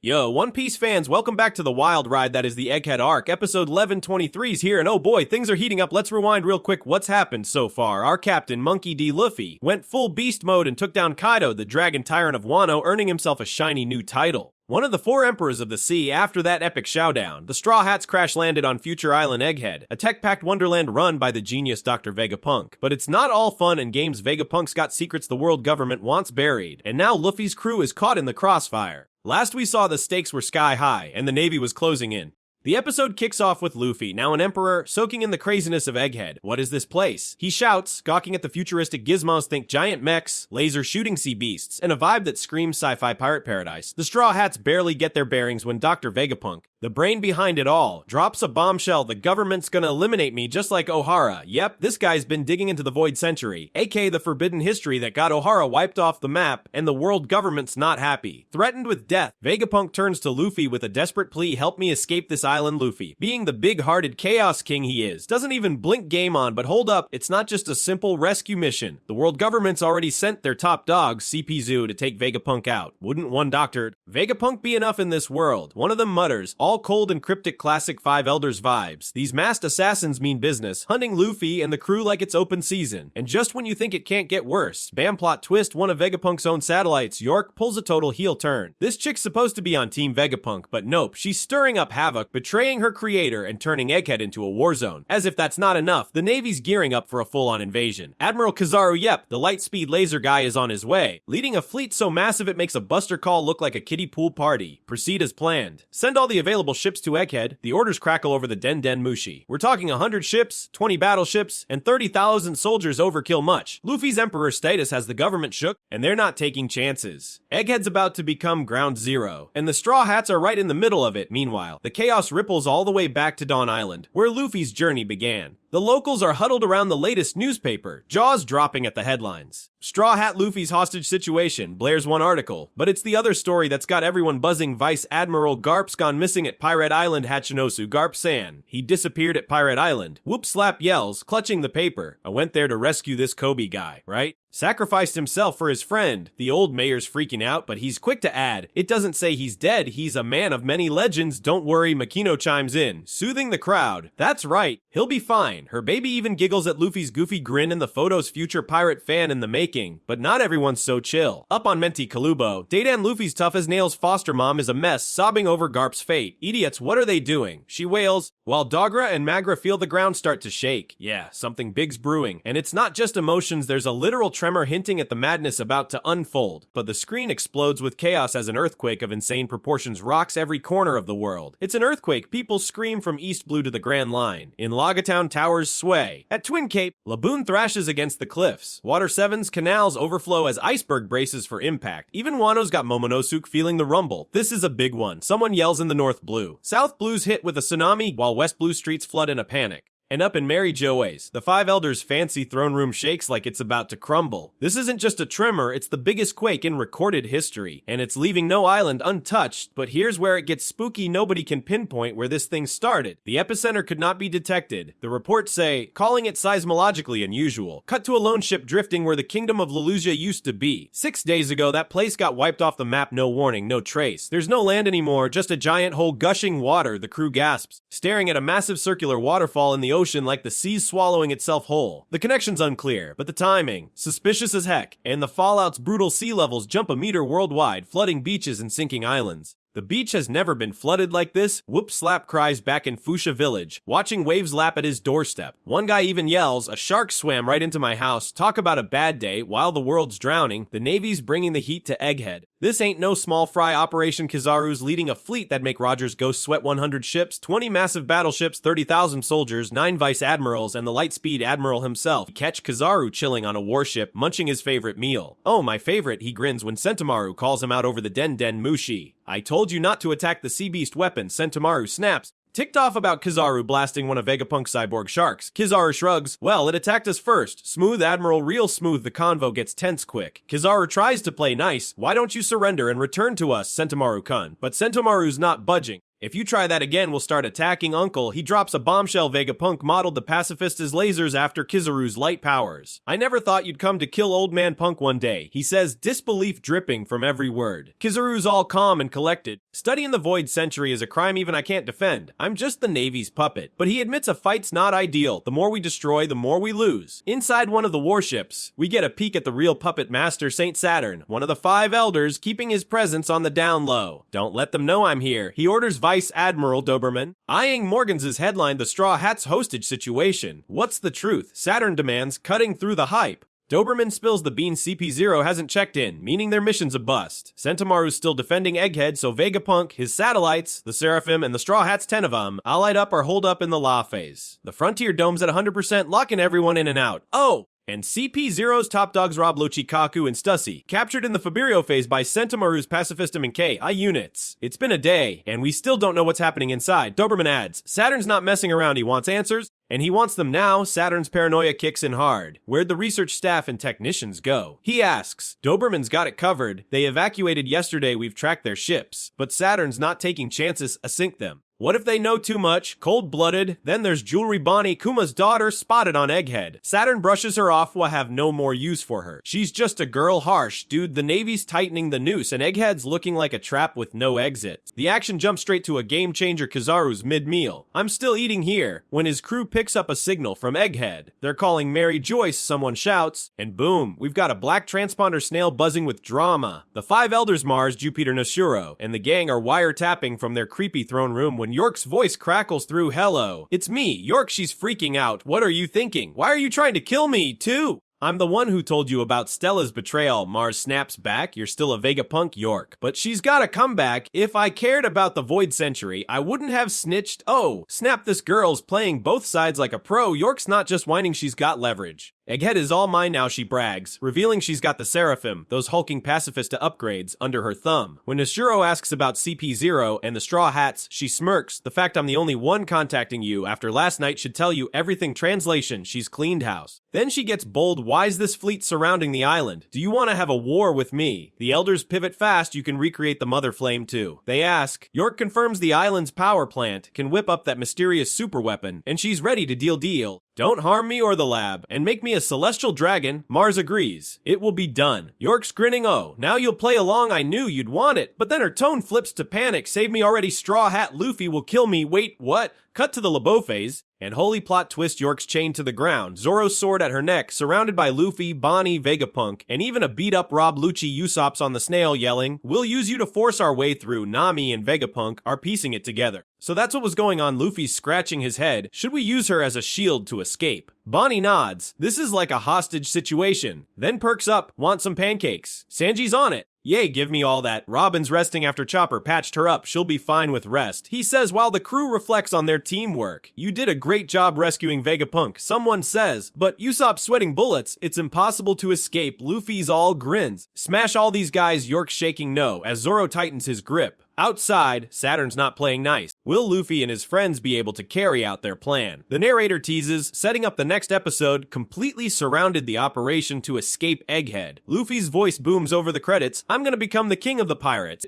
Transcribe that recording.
Yo, One Piece fans, welcome back to the wild ride that is the Egghead arc. Episode 1123 is here, and oh boy, things are heating up. Let's rewind real quick. What's happened so far? Our captain, Monkey D. Luffy, went full beast mode and took down Kaido, the dragon tyrant of Wano, earning himself a shiny new title. One of the four emperors of the sea. After that epic showdown, the Straw Hats crash-landed on Future Island Egghead, a tech-packed wonderland run by the genius Dr. Vegapunk. But it's not all fun and games. Vegapunk's got secrets the world government wants buried, and now Luffy's crew is caught in the crossfire. Last we saw, the stakes were sky high, and the Navy was closing in. The episode kicks off with Luffy, now an emperor, soaking in the craziness of Egghead. What is this place? He shouts, gawking at the futuristic gizmos. Think giant mechs, laser shooting sea beasts, and a vibe that screams sci-fi pirate paradise. The Straw Hats barely get their bearings when Dr. Vegapunk, the brain behind it all, drops a bombshell. The government's gonna eliminate me just like Ohara. Yep, this guy's been digging into the Void Century, aka the forbidden history that got Ohara wiped off the map, and the world government's not happy. Threatened with death, Vegapunk turns to Luffy with a desperate plea: help me escape this island. Luffy, being the big-hearted chaos king he is, doesn't even blink game on. But hold up, it's not just a simple rescue mission. The world government's already sent their top dog, CP Zoo, to take Vegapunk out. Wouldn't one Dr. Vegapunk be enough in this world? One of them mutters, all cold and cryptic classic Five Elders vibes. These masked assassins mean business, hunting Luffy and the crew like it's open season. And just when you think it can't get worse, bam, plot twist, one of Vegapunk's own satellites, York, pulls a total heel turn. This chick's supposed to be on Team Vegapunk, but nope, she's stirring up havoc, betraying her creator and turning Egghead into a war zone. As if that's not enough, the Navy's gearing up for a full-on invasion. Admiral Kizaru, yep, the light-speed laser guy, is on his way, leading a fleet so massive it makes a buster call look like a kiddie pool party. Proceed as planned. Send all the available ships to Egghead. The orders crackle over the Den Den Mushi. We're talking 100 ships, 20 battleships, and 30,000 soldiers. Overkill much. Luffy's emperor status has the government shook, and they're not taking chances. Egghead's about to become ground zero, and the Straw Hats are right in the middle of it. Meanwhile, the chaos ripples all the way back to Dawn Island, where Luffy's journey began. The locals are huddled around the latest newspaper, jaws dropping at the headlines. Straw Hat Luffy's hostage situation, blares one article, but it's the other story that's got everyone buzzing. Vice Admiral Garp's gone missing at Pirate Island. Hachinosu Garp-san. He disappeared at Pirate Island. Whoop Slap yells, clutching the paper. I went there to rescue this Kobe guy, right? Sacrificed himself for his friend. The old mayor's freaking out, but he's quick to add, it doesn't say he's dead, he's a man of many legends. Don't worry, Makino chimes in, soothing the crowd. That's right, he'll be fine. Her baby even giggles at Luffy's goofy grin in the photo's future pirate fan in the making. But not everyone's so chill. Up on Menti Kalubo, Data and Luffy's tough as nails foster mom is a mess, sobbing over Garp's fate. Idiots, what are they doing? She wails, while Dogra and Magra feel the ground start to shake. Yeah, something big's brewing. And it's not just emotions, there's a literal tremor hinting at the madness about to unfold. But the screen explodes with chaos as an earthquake of insane proportions rocks every corner of the world. It's an earthquake. People scream from East Blue to the Grand Line. In Logatown, towers sway. At Twin Cape, Laboon thrashes against the cliffs. Water 7's canals overflow as iceberg braces for impact. Even Wano's got Momonosuke feeling the rumble. This is a big one. Someone yells in the North Blue. South Blue's hit with a tsunami, while West Blue streets flood in a panic. And up in Mary Joey's, the Five Elders' fancy throne room shakes like it's about to crumble. This isn't just a tremor, it's the biggest quake in recorded history, and it's leaving no island untouched. But here's where it gets spooky. Nobody can pinpoint where this thing started. The epicenter could not be detected. The reports say, calling it seismologically unusual. Cut to a lone ship drifting where the kingdom of Lelusia used to be. 6 days ago, that place got wiped off the map. No warning, no trace. There's no land anymore, just a giant hole gushing water. The crew gasps, staring at a massive circular waterfall in the ocean like the sea's swallowing itself whole. The connection's unclear, but the timing, suspicious as heck, and the fallout's brutal. Sea levels jump a meter worldwide, flooding beaches and sinking islands. The beach has never been flooded like this. Whoop Slap cries back in Fuchsia Village, watching waves lap at his doorstep. One guy even yells, a shark swam right into my house. Talk about a bad day. While the world's drowning, the Navy's bringing the heat to Egghead. This ain't no small fry operation. Kizaru's leading a fleet that make Roger's Ghost sweat. 100 ships, 20 massive battleships, 30,000 soldiers, 9 vice admirals, and the lightspeed admiral himself. Catch Kizaru chilling on a warship, munching his favorite meal. Oh, my favorite, he grins when Sentomaru calls him out over the Den Den Mushi. I told you not to attack the sea beast weapon. Sentomaru snaps, ticked off about Kizaru blasting one of Vegapunk's cyborg sharks. Kizaru shrugs, well, it attacked us first. Smooth Admiral, real smooth. The convo gets tense quick. Kizaru tries to play nice. Why don't you surrender and return to us, Sentomaru-kun? But Sentomaru's not budging. If you try that again, we'll start attacking Uncle. He drops a bombshell. Vegapunk modeled the pacifist as lasers after Kizaru's light powers. I never thought you'd come to kill old man Punk one day, he says, disbelief dripping from every word. Kizaru's all calm and collected. Studying the Void Century is a crime even I can't defend. I'm just the Navy's puppet. But he admits a fight's not ideal. The more we destroy, the more we lose. Inside one of the warships, we get a peek at the real puppet master, Saint Saturn, one of the 5 elders, keeping his presence on the down low. Don't let them know I'm here. He orders Vice Admiral Doberman. Eyeing Morgans' headline, the Straw Hats hostage situation. What's the truth? Saturn demands, cutting through the hype. Doberman spills the beans. CP0 hasn't checked in, meaning their mission's a bust. Sentimaru's still defending Egghead, so Vegapunk, his satellites, the Seraphim, and the Straw Hats, 10 of them, allied up or holed up in the La phase. The Frontier Dome's at 100%, locking everyone in and out. Oh! And CP0's top dogs Rob Lochikaku and Stussy, captured in the Fabirio phase by Sentimaru's Pacifistum and K.I. units. It's been a day, and we still don't know what's happening inside. Doberman adds, Saturn's not messing around, he wants answers, and he wants them now. Saturn's paranoia kicks in hard. Where'd the research staff and technicians go? He asks. Doberman's got it covered. They evacuated yesterday, we've tracked their ships. But Saturn's not taking chances, sink them. What if they know too much, cold-blooded? Then there's Jewelry Bonnie, Kuma's daughter, spotted on Egghead. Saturn brushes her off, will have no more use for her. She's just a girl. Harsh. Dude, the Navy's tightening the noose, and Egghead's looking like a trap with no exit. The action jumps straight to a game-changer. Kizaru's mid-meal. I'm still eating here, when his crew picks up a signal from Egghead. They're calling Mary Joyce, someone shouts, and boom, we've got a black transponder snail buzzing with drama. The 5 elders, Mars, Jupiter, Nashuro, and the gang are wiretapping from their creepy throne room when York's voice crackles through. Hello. It's me, York. She's freaking out. What are you thinking? Why are you trying to kill me, too? I'm the one who told you about Stella's betrayal. Mars snaps back. You're still a Vegapunk, York. But she's gotta come back. If I cared about the Void Century, I wouldn't have snitched. Oh, snap, this girl's playing both sides like a pro. York's not just whining, she's got leverage. Egghead is all mine now, she brags, revealing she's got the Seraphim, those hulking pacifista upgrades, under her thumb. When Nishiro asks about CP0 and the Straw Hats, she smirks. The fact I'm the only one contacting you after last night should tell you everything. Translation, she's cleaned house. Then she gets bold. Why's this fleet surrounding the island? Do you want to have a war with me? The elders pivot fast. You can recreate the Mother Flame too. They ask. York confirms the island's power plant can whip up that mysterious super weapon, and she's ready to deal. Don't harm me or the lab, and make me a celestial dragon. Mars agrees. It will be done. York's grinning. Oh, now you'll play along. I knew you'd want it. But then her tone flips to panic. Save me already. Straw Hat Luffy will kill me. Wait, what? Cut to the Labo phase. And holy plot twist, York's chained to the ground, Zoro's sword at her neck, surrounded by Luffy, Bonnie, Vegapunk, and even a beat-up Rob Lucci Usopp's on the snail yelling, we'll use you to force our way through. Nami and Vegapunk are piecing it together. So that's what was going on. Luffy's scratching his head. Should we use her as a shield to escape? Bonnie nods. This is like a hostage situation. Then perks up. Want some pancakes? Sanji's on it. Yay, give me all that. Robin's resting after Chopper patched her up. She'll be fine with rest. He says while the crew reflects on their teamwork. You did a great job rescuing Vegapunk. Someone says, but Usopp's sweating bullets. It's impossible to escape. Luffy's all grins. Smash all these guys. York's shaking no as Zoro tightens his grip. Outside, Saturn's not playing nice. Will Luffy and his friends be able to carry out their plan? The narrator teases, setting up the next episode, completely surrounded the operation to escape Egghead. Luffy's voice booms over the credits, I'm gonna become the king of the pirates.